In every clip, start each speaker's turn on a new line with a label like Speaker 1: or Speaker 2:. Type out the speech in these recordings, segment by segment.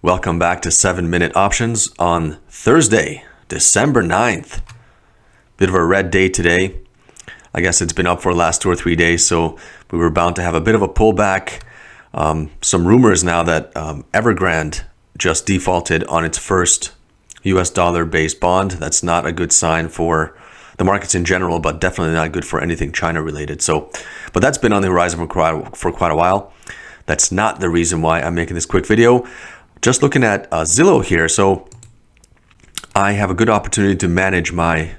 Speaker 1: Welcome back to 7-Minute Options on Thursday, December 9th. Bit of a red day today. I guess it's been up for the last 2 or 3 days, so we were bound to have a bit of a pullback. Some rumors now that Evergrande just defaulted on its first US dollar-based bond. That's not a good sign for the markets in general, but definitely not good for anything China-related. But that's been on the horizon for quite a while. That's not the reason why I'm making this quick video. Just looking at Zillow here, so I have a good opportunity to manage my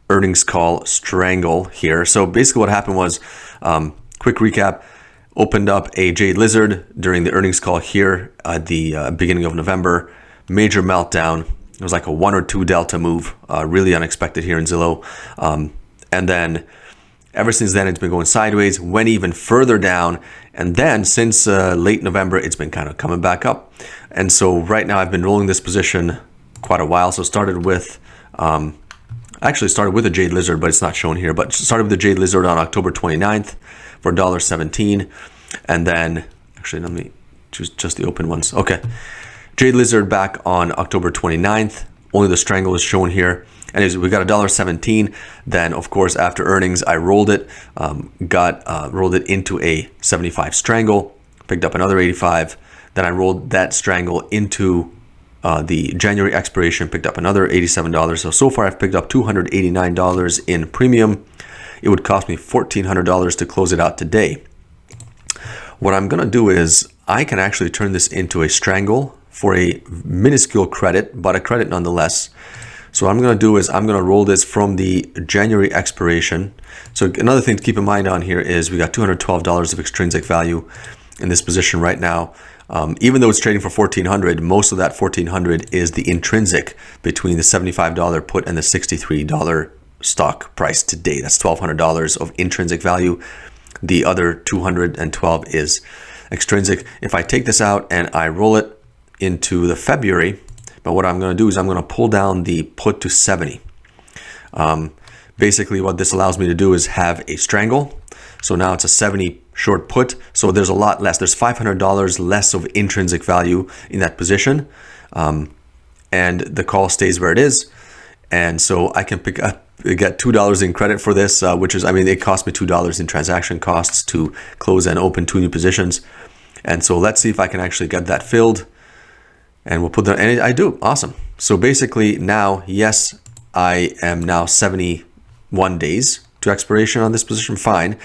Speaker 1: earnings call strangle here. So basically what happened was, quick recap, opened up a Jade Lizard during the earnings call here at the beginning of November. Major meltdown. It was like a 1 or 2 delta move, really unexpected here in Zillow. And then ever since then, it's been going sideways, went even further down. And then since late November, it's been kind of coming back up. And so right now I've been rolling this position quite a while. So started with, actually started with a Jade Lizard, but it's not shown here, but started with the Jade Lizard on October 29th for $1.17. And then, actually, let me choose just the open ones. Okay. Jade Lizard back on October 29th. Only the strangle is shown here. And we got $1.17. Then, of course, after earnings, I rolled it, rolled it into a 75 strangle, picked up another 85. Then I rolled that strangle into the January expiration, picked up another $87. So far, I've picked up $289 in premium. It would cost me $1,400 to close it out today. What I'm going to do is I can actually turn this into a strangle for a minuscule credit, but a credit nonetheless. So what I'm going to do is I'm going to roll this from the January expiration. So another thing to keep in mind on here is we got $212 of extrinsic value in this position right now. Even though it's trading for $1,400, most of that $1,400 is the intrinsic between the $75 put and the $63 stock price today. That's $1,200 of intrinsic value. The other $212 is extrinsic. If I take this out and I roll it into the February, but what I'm going to do is I'm going to pull down the put to 70. Basically, what this allows me to do is have a strangle. So now it's a 70 short put. So there's a lot less. There's $500 less of intrinsic value in that position. And the call stays where it is. And so I can get $2 in credit for this, which is, I mean, it cost me $2 in transaction costs to close and open 2 new positions. And so let's see if I can actually get that filled. And we'll put that, and I do. Awesome. So basically now, yes, I am now 71 days to expiration on this position. Fine.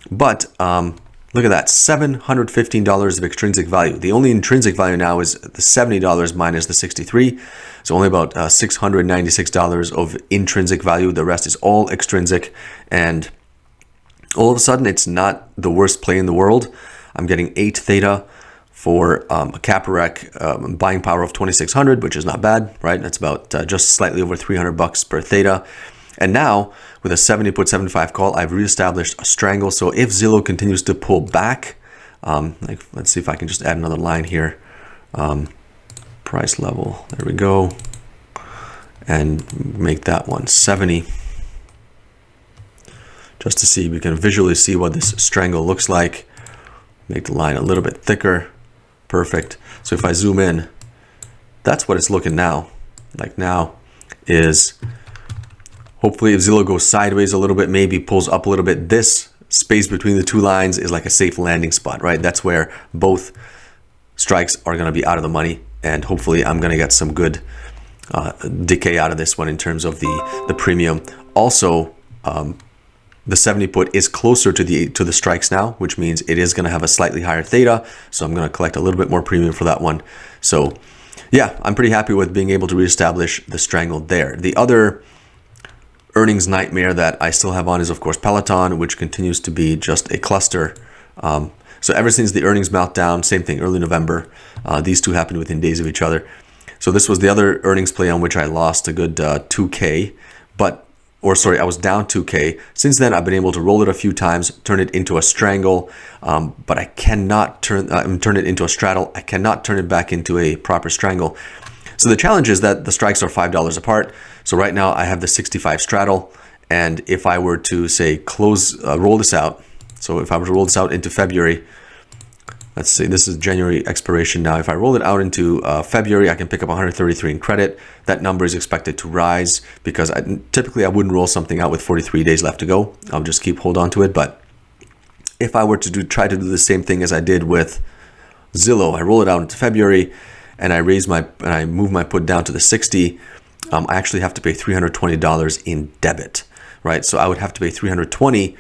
Speaker 1: But look at that, $715 of extrinsic value. The only intrinsic value now is the $70 minus the 63. So only about $696 of intrinsic value. The rest is all extrinsic. And all of a sudden, it's not the worst play in the world. I'm getting 8 theta for a Caparec buying power of 2,600, which is not bad, right? That's about just slightly over $300 per theta. And now, with a 70 put 75 call, I've reestablished a strangle. So if Zillow continues to pull back, let's see if I can just add another line here. Price level, there we go. And make that one 70. Just to see, we can visually see what this strangle looks like. Make the line a little bit thicker. Perfect. So if I zoom in, that's what it's looking now. Like now is, hopefully if Zillow goes sideways a little bit, maybe pulls up a little bit, this space between the 2 lines is like a safe landing spot, right? That's where both strikes are going to be out of the money. And hopefully I'm going to get some good decay out of this one in terms of the premium. Also, the 70 put is closer to the strikes now, which means it is going to have a slightly higher theta. So I'm going to collect a little bit more premium for that one. So yeah, I'm pretty happy with being able to reestablish the strangle there. The other earnings nightmare that I still have on is, of course, Peloton, which continues to be just a cluster. So ever since the earnings meltdown, same thing, early November, these two happened within days of each other. So this was the other earnings play on which I lost a good 2K, I was down 2K. Since then, I've been able to roll it a few times, turn it into a strangle, but I cannot turn it into a straddle. I cannot turn it back into a proper strangle. So the challenge is that the strikes are $5 apart. So right now I have the 65 straddle, and if I were to say roll this out, so if I were to roll this out into February, let's see, this is January expiration now. If I roll it out into February, I can pick up 133 in credit. That number is expected to rise because typically I wouldn't roll something out with 43 days left to go. I'll just hold on to it. But if I were to try to do the same thing as I did with Zillow, I roll it out into February and I move my put down to the 60. I actually have to pay $320 in debit, right? So I would have to pay $320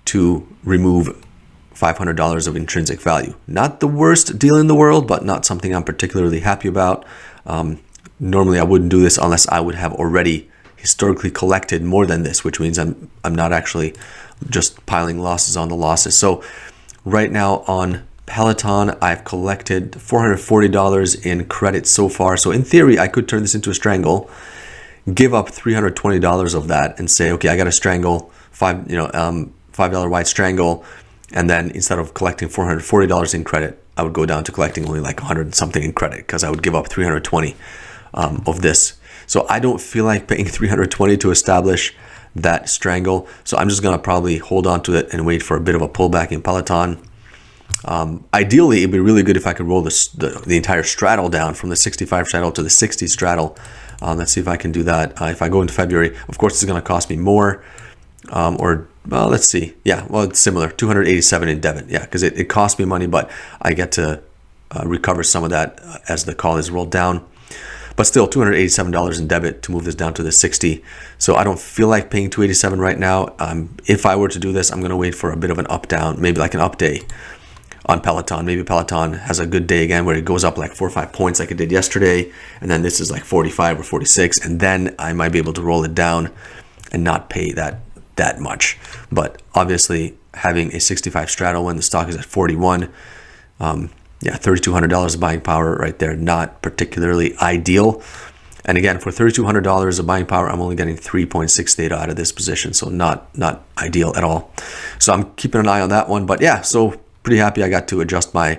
Speaker 1: to remove $500 of intrinsic value. Not the worst deal in the world, but not something I'm particularly happy about. Normally I wouldn't do this unless I would have already historically collected more than this, which means I'm not actually just piling losses on the losses. So right now on Peloton, I've collected $440 in credit so far. So in theory, I could turn this into a strangle, give up $320 of that and say, okay, I got a strangle, $5 wide strangle. And then instead of collecting $440 in credit, I would go down to collecting only like 100 and something in credit because I would give up 320 of this. So I don't feel like paying 320 to establish that strangle. So I'm just going to probably hold on to it and wait for a bit of a pullback in Peloton. Ideally, it'd be really good if I could roll the entire straddle down from the 65 straddle to the 60 straddle. Let's see if I can do that. If I go into February, of course, it's going to cost me more. Well, let's see. Yeah, well, it's similar. 287 in debit. Yeah, because it costs me money, but I get to recover some of that as the call is rolled down. But still, $287 in debit to move this down to the 60. So I don't feel like paying $287 right now. If I were to do this, I'm going to wait for a bit of an up down, maybe like an up day on Peloton. Maybe Peloton has a good day again where it goes up like 4 or 5 points like it did yesterday. And then this is like 45 or 46. And then I might be able to roll it down and not pay that much. But obviously having a 65 straddle when the stock is at 41, $3,200 of buying power right there, not particularly ideal. And again, for $3,200 of buying power, I'm only getting 3.6 theta out of this position, so not ideal at all. So I'm keeping an eye on that one. But yeah, so pretty happy I got to adjust my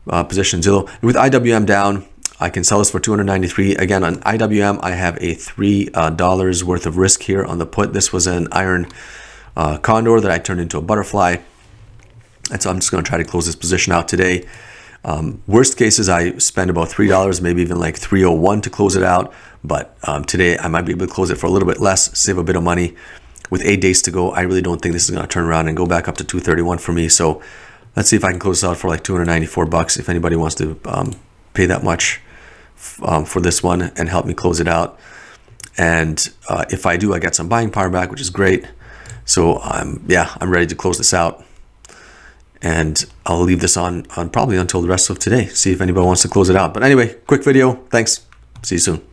Speaker 1: position. Zillow with IWM down, I can sell this for $293. Again, on IWM, I have a $3 worth of risk here on the put. This was an iron condor that I turned into a butterfly. And so I'm just going to try to close this position out today. Worst case is I spend about $3, maybe even like $3.01 to close it out. But today I might be able to close it for a little bit less, save a bit of money. With 8 days to go, I really don't think this is going to turn around and go back up to $231 for me. So let's see if I can close this out for like $294 if anybody wants to pay that much for this one and help me close it out. And if I do, I get some buying power back, which is great. So I'm ready to close this out. And I'll leave this on probably until the rest of today. See if anybody wants to close it out. But anyway, quick video. Thanks. See you soon.